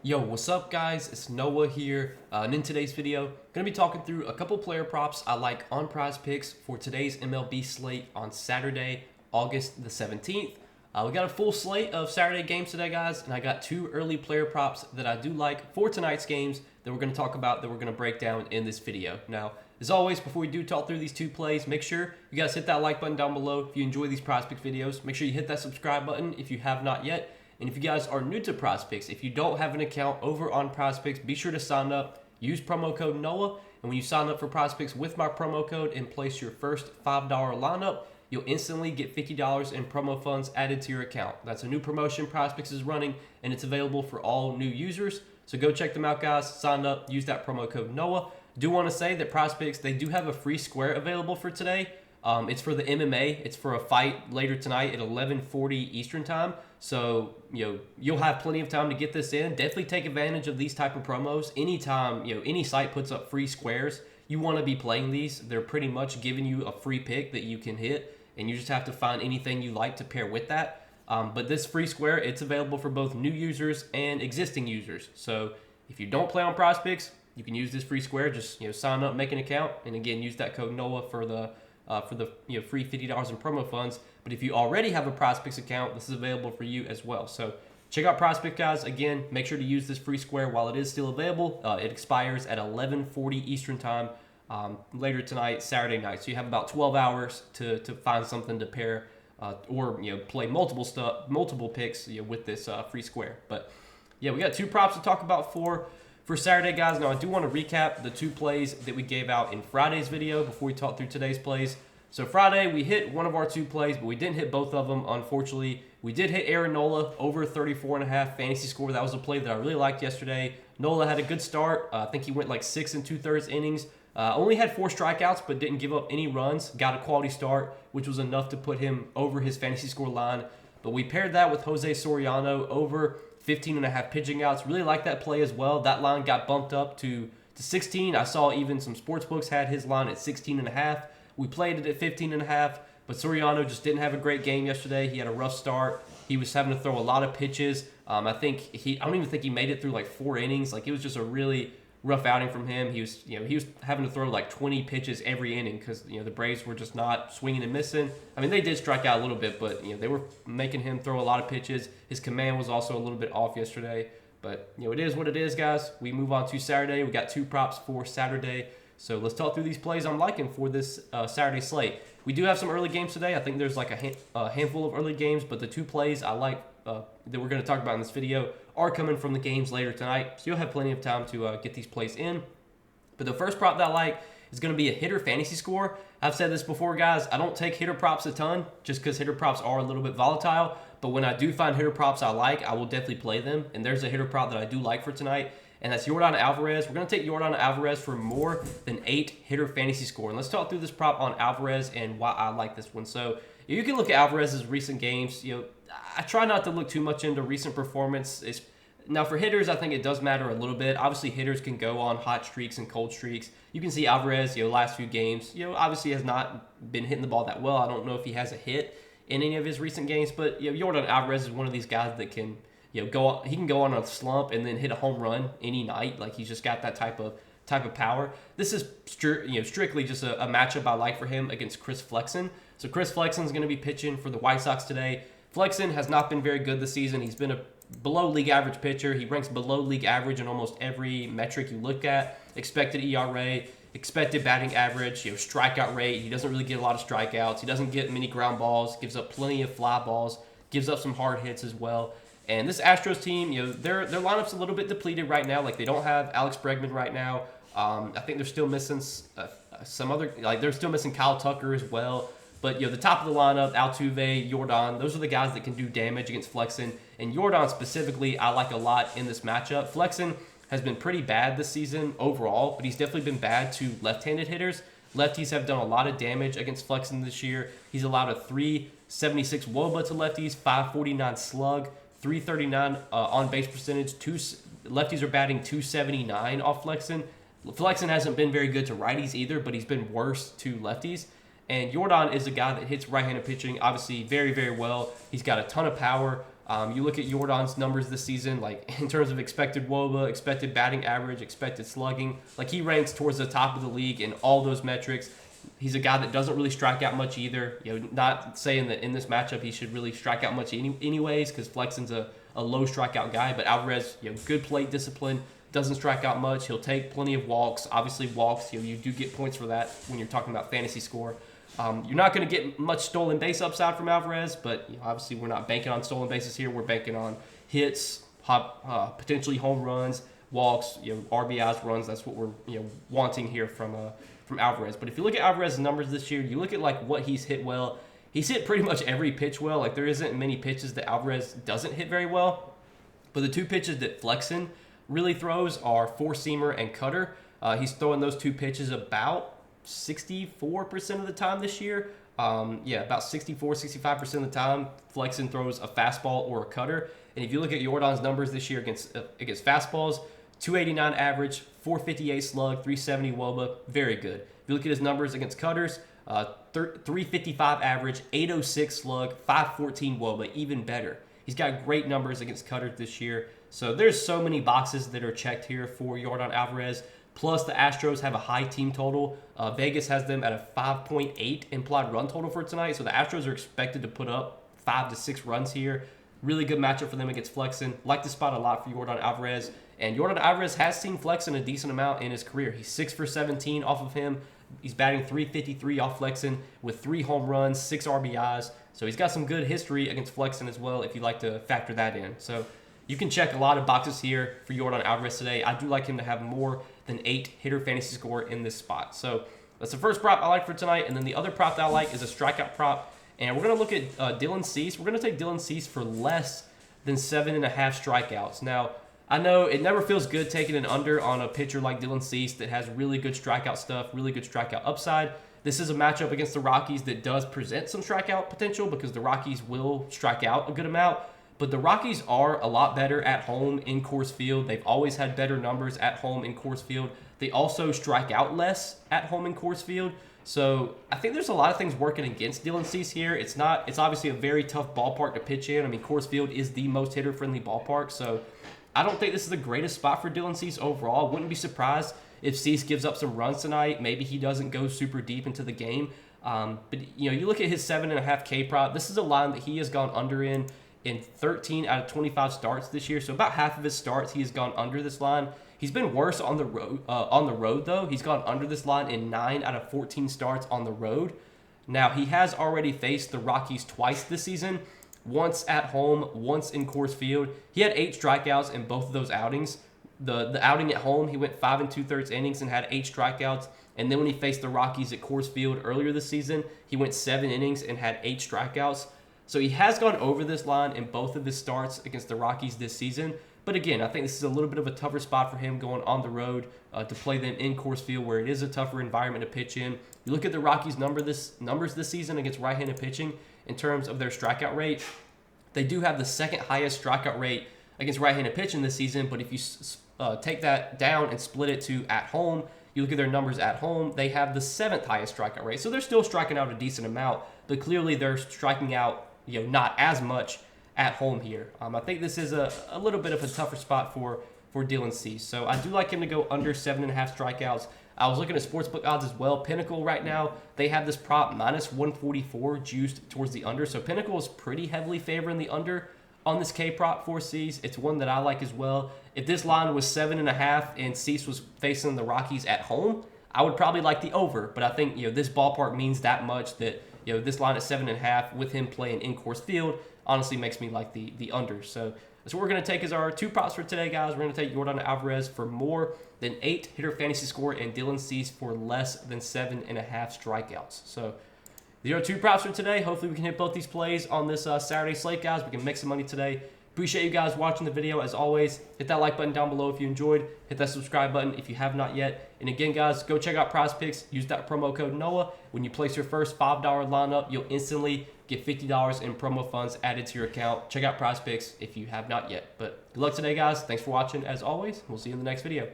Yo, what's up guys? It's Noah here, and in today's video, going to be talking through a couple player props I like on Prizepicks for today's MLB slate on Saturday, August the 17th. We got a full slate of Saturday games today, guys, and I got two early player props that I do like for tonight's games that we're going to talk about, that we're going to break down in this video. Now, as always, before we do talk through these two plays, make sure you guys hit that like button down below if you enjoy these Prizepicks videos. Make sure you hit that subscribe button if you have not yet. And if you guys are new to Prizepicks, if you don't have an account over on Prizepicks, be sure to sign up. Use promo code NOAH. And when you sign up for Prizepicks with my promo code and place your first $5 lineup, you'll instantly get $50 in promo funds added to your account. That's a new promotion Prizepicks is running, and it's available for all new users. So go check them out, guys. Sign up. Use that promo code NOAH. Do want to say that Prizepicks, they do have a free square available for today. It's for the MMA. It's for a fight later tonight at 11:40 Eastern time. So, you'll have plenty of time to get this in. Definitely take advantage of these type of promos. Anytime, any site puts up free squares, you want to be playing these. They're pretty much giving you a free pick that you can hit, and you just have to find anything you like to pair with that. But this free square, it's available for both new users and existing users. So, if you don't play on Prizepicks, you can use this free square. Just, sign up, make an account, and again, use that code NOAH for the free $50 in promo funds. But if you already have a Prizepicks account, this is available for you as well. So check out Prizepicks, guys. Again, make sure to use this free square while it is still available. It expires at 11:40 Eastern time later tonight, Saturday night. So you have about 12 hours to find something to pair or play multiple picks with this free square. But yeah, we got two props to talk about for Saturday, guys. Now, I do want to recap the two plays that we gave out in Friday's video before we talk through today's plays. So Friday, we hit one of our two plays, but we didn't hit both of them, unfortunately. We did hit Aaron Nola over 34.5 fantasy score. That was a play that I really liked yesterday. Nola had a good start. I think he went like 6 2/3 innings. Only had 4 strikeouts, but didn't give up any runs. Got a quality start, which was enough to put him over his fantasy score line. But we paired that with Jose Soriano over 15.5 pitching outs. Really like that play as well. That line got bumped up to 16. I saw even some sports books had his line at 16.5. We played it at 15.5, but Soriano just didn't have a great game yesterday. He had a rough start. He was having to throw a lot of pitches. I don't even think he made it through like 4 innings. Like, it was just a really rough outing from him. He was having to throw like 20 pitches every inning because the Braves were just not swinging and missing. I mean, they did strike out a little bit, but they were making him throw a lot of pitches. His command was also a little bit off yesterday. But it is what it is, guys. We move on to Saturday. We got two props for Saturday. So let's talk through these plays I'm liking for this Saturday slate. We do have some early games today. I think there's like a handful of early games, but the two plays I like that we're going to talk about in this video are coming from the games later tonight. So you'll have plenty of time to get these plays in. But the first prop that I like is going to be a hitter fantasy score. I've said this before, guys. I don't take hitter props a ton just because hitter props are a little bit volatile. But when I do find hitter props I like, I will definitely play them. And there's a hitter prop that I do like for tonight, and that's Yordan Alvarez. We're going to take Yordan Alvarez for more than 8 hitter fantasy score. And let's talk through this prop on Alvarez and why I like this one. So you can look at Alvarez's recent games. I try not to look too much into recent performance. Now, for hitters, I think it does matter a little bit. Obviously, hitters can go on hot streaks and cold streaks. You can see Alvarez, last few games, obviously has not been hitting the ball that well. I don't know if he has a hit in any of his recent games, but Yordan Alvarez is one of these guys that can he can go on a slump and then hit a home run any night. Like, he's just got that type of power. This is strictly just a matchup I like for him against Chris Flexen. So Chris Flexen is going to be pitching for the White Sox today. Flexen has not been very good this season. He's been a below league average pitcher. He ranks below league average in almost every metric you look at. Expected ERA, expected batting average, strikeout rate. He doesn't really get a lot of strikeouts. He doesn't get many ground balls. Gives up plenty of fly balls. Gives up some hard hits as well. And this Astros team, their lineup's a little bit depleted right now. Like, they don't have Alex Bregman right now. I think they're still missing they're still missing Kyle Tucker as well. But the top of the lineup, Altuve, Yordan, those are the guys that can do damage against Flexen. And Yordan specifically, I like a lot in this matchup. Flexen has been pretty bad this season overall, but he's definitely been bad to left-handed hitters. Lefties have done a lot of damage against Flexen this year. He's allowed a 376 WOBA to lefties, 549 slug, 339 on base percentage. Lefties are batting 279 off Flexen. Flexen hasn't been very good to righties either, but he's been worse to lefties. And Yordan is a guy that hits right-handed pitching, obviously, very, very well. He's got a ton of power. You look at Jordan's numbers this season, like in terms of expected WOBA, expected batting average, expected slugging, like he ranks towards the top of the league in all those metrics. He's a guy that doesn't really strike out much either. Not saying that in this matchup he should really strike out much anyways, because Flexen's a low strikeout guy. But Alvarez, good plate discipline, doesn't strike out much. He'll take plenty of walks. Obviously, walks, you do get points for that when you're talking about fantasy score. You're not going to get much stolen base upside from Alvarez, but obviously we're not banking on stolen bases here. We're banking on hits, potentially home runs, walks, RBIs, runs. That's what we're wanting here from Alvarez. But if you look at Alvarez's numbers this year, you look at like what he's hit well. He's hit pretty much every pitch well. Like there isn't many pitches that Alvarez doesn't hit very well. But the two pitches that Flexen really throws are four-seamer and cutter. He's throwing those two pitches about 64% of the time this year. About 65% of the time, Flexen throws a fastball or a cutter. And if you look at Jordan's numbers this year against fastballs, 289 average, 458 slug, 370 WOBA, very good. If you look at his numbers against cutters, 355 average, 806 slug, 514 WOBA, even better. He's got great numbers against cutters this year. So there's so many boxes that are checked here for Jordan Alvarez. Plus, the Astros have a high team total. Vegas has them at a 5.8 implied run total for tonight. So the Astros are expected to put up 5 to 6 runs here. Really good matchup for them against Flexen. Like this spot a lot for Jordan Alvarez. And Jordan Alvarez has seen Flexen a decent amount in his career. He's 6 for 17 off of him. He's batting .353 off Flexen with 3 home runs, 6 RBIs. So he's got some good history against Flexen as well if you'd like to factor that in. So you can check a lot of boxes here for Jordan Alvarez today. I do like him to have more than 8 hitter fantasy score in this spot. So that's the first prop I like for tonight. And then the other prop that I like is a strikeout prop. And we're going to look at Dylan Cease. We're going to take Dylan Cease for less than 7.5 strikeouts. Now, I know it never feels good taking an under on a pitcher like Dylan Cease that has really good strikeout stuff, really good strikeout upside. This is a matchup against the Rockies that does present some strikeout potential because the Rockies will strike out a good amount. But the Rockies are a lot better at home in Coors Field. They've always had better numbers at home in Coors Field. They also strike out less at home in Coors Field. So I think there's a lot of things working against Dylan Cease here. It's obviously a very tough ballpark to pitch in. I mean, Coors Field is the most hitter-friendly ballpark. So I don't think this is the greatest spot for Dylan Cease overall. I wouldn't be surprised if Cease gives up some runs tonight. Maybe he doesn't go super deep into the game. But you look at his 7.5K prop. This is a line that he has gone under in 13 out of 25 starts this year. So about half of his starts, he has gone under this line. He's been worse on the road, though. He's gone under this line in 9 out of 14 starts on the road. Now, he has already faced the Rockies twice this season, once at home, once in Coors Field. He had 8 strikeouts in both of those outings. The outing at home, he went 5 2/3 innings and had 8 strikeouts. And then when he faced the Rockies at Coors Field earlier this season, he went 7 innings and had 8 strikeouts. So he has gone over this line in both of his starts against the Rockies this season. But again, I think this is a little bit of a tougher spot for him going on the road to play them in Coors Field, where it is a tougher environment to pitch in. You look at the Rockies' numbers this season against right-handed pitching in terms of their strikeout rate. They do have the second highest strikeout rate against right-handed pitching this season, but if you take that down and split it to at home, you look at their numbers at home, they have the 7th highest strikeout rate. So they're still striking out a decent amount, but clearly they're striking out not as much at home here. I think this is a little bit of a tougher spot for Dylan Cease. So I do like him to go under 7.5 strikeouts. I was looking at sportsbook odds as well. Pinnacle right now, they have this prop minus 144 juiced towards the under. So Pinnacle is pretty heavily favoring the under on this K prop for Cease. It's one that I like as well. If this line was 7.5 and Cease was facing the Rockies at home, I would probably like the over. But I think this ballpark means that much that this line at 7.5 with him playing in Coors Field honestly makes me like the under. So that's what we're going to take as our 2 props for today, guys. We're going to take Jordan Alvarez for more than 8 hitter fantasy score and Dylan Cease for less than 7.5 strikeouts. So these are our 2 props for today. Hopefully we can hit both these plays on this Saturday slate, guys. We can make some money today. Appreciate you guys watching the video. As always, hit that like button down below if you enjoyed. Hit that subscribe button if you have not yet. And again, guys, go check out Prizepicks. Use that promo code NOAH. When you place your first $5 lineup, you'll instantly get $50 in promo funds added to your account. Check out Prizepicks if you have not yet. But good luck today, guys. Thanks for watching. As always, we'll see you in the next video.